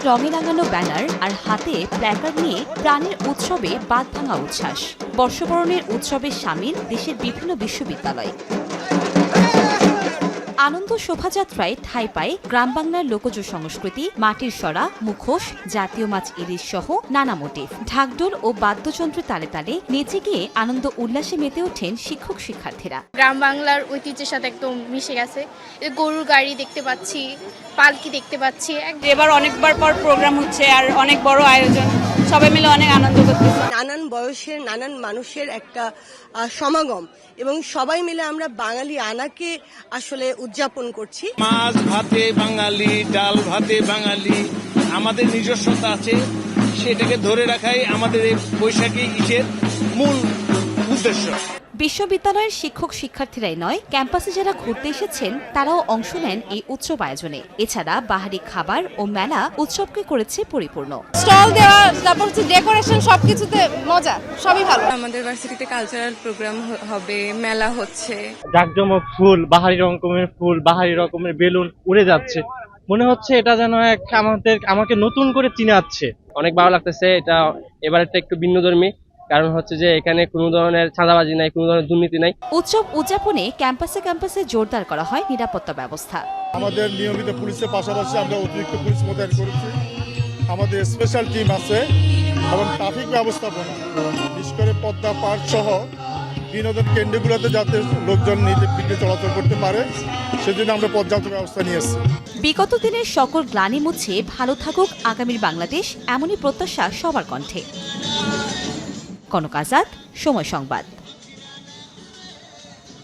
রঙে রাঙানো ব্যানার আর হাতে প্ল্যাকার্ড নিয়ে প্রাণের উৎসবে বাঁধ ভাঙা উচ্ছ্বাস। বর্ষবরণের উৎসবে সামিল দেশের বিভিন্ন বিশ্ববিদ্যালয়। আনন্দ শোভাযাত্রায় ঠাঁই পায় গ্রাম বাংলার লোকজ সংস্কৃতি, মাটির সরা, মুখোশ, জাতীয় মাছ ইলিশ সহ নানা মোটিভ। ঢাকঢোল ও বাদ্যযন্ত্রের তালে তালে নেচে গিয়ে আনন্দ উল্লাসে মেতে ওঠেন শিক্ষক শিক্ষার্থীরা। গ্রাম বাংলার ঐতিহ্যের সাথে একদম মিশে গেছে। গরুর গাড়ি দেখতে পাচ্ছি, পালকি দেখতে পাচ্ছি। এবার অনেকবার পর প্রোগ্রাম হচ্ছে আর অনেক বড় আয়োজন, সবাই মিলে অনেক আনন্দ করতেছে। নানান বয়সের নানান মানুষের একটা সমাগম এবং সবাই মিলে আমরা বাঙালি আনাকে আসলে উদযাপন করছি। মাছ ভাতে বাঙালি, ডাল ভাতে বাঙালি, আমাদের নিজস্বতা আছে, সেটাকে ধরে রাখাই আমাদের এই বৈশাখী ঈদের মূল উদ্দেশ্য। বিশ্ববিদ্যালয়ের শিক্ষক শিক্ষার্থীরাই নয়, ক্যাম্পাসে যারা ঘুরতে এসেছেন তারাও অংশ নেন এই উৎসব আয়োজনে। এছাড়া বাহারি খাবার ও মেলা উৎসবকে করেছে পরিপূর্ণ। স্টল দেওয়া, তারপর ডেকোরেশন, সবকিছুতে মজা, সবই ভালো। আমাদের ভার্সিটিতে কালচারাল প্রোগ্রাম হবে, মেলা হচ্ছে, জাঁকজমক ফুল, বাহারি রকমের ফুল, বাহারি রকমের বেলুন উড়ে যাচ্ছে। মনে হচ্ছে এটা যেন আমাকে নতুন করে চিনাচ্ছে। অনেক ভালো লাগতেছে। এটা এবারেরটা একটু ভিন্নধর্মী, কারণ হচ্ছে যে এখানে কোনো ধরনের চাঁদাবাজি নাই, কোনো ধরনের দুর্নীতি নাই। উৎসব উদযাপনে ক্যাম্পাসে ক্যাম্পাসে জোরদার করা হয় নিরাপত্তা ব্যবস্থা। আমাদের নিয়মিত পুলিশের পাশাপাশি আমরা অতিরিক্ত পুলিশ মোতায়েন করেছি। আমাদের স্পেশাল টিম আছে এবং ট্রাফিক ব্যবস্থাপনা, বিশেষ করে পদ্মা পার্ক সহ বিনোদন কেন্দ্রগুলোতে যাতে লোকজন নির্বিঘ্নে চলাচল করতে পারে সেজন্য আমরা পর্যাপ্ত ব্যবস্থা নিয়েছি। বিগত দিনের সকল গ্লানি মুছে ভালো থাকুক আগামীর বাংলাদেশ, এমনই প্রত্যাশা সবার কণ্ঠে। কনক আজাদ, সময় সংবাদ।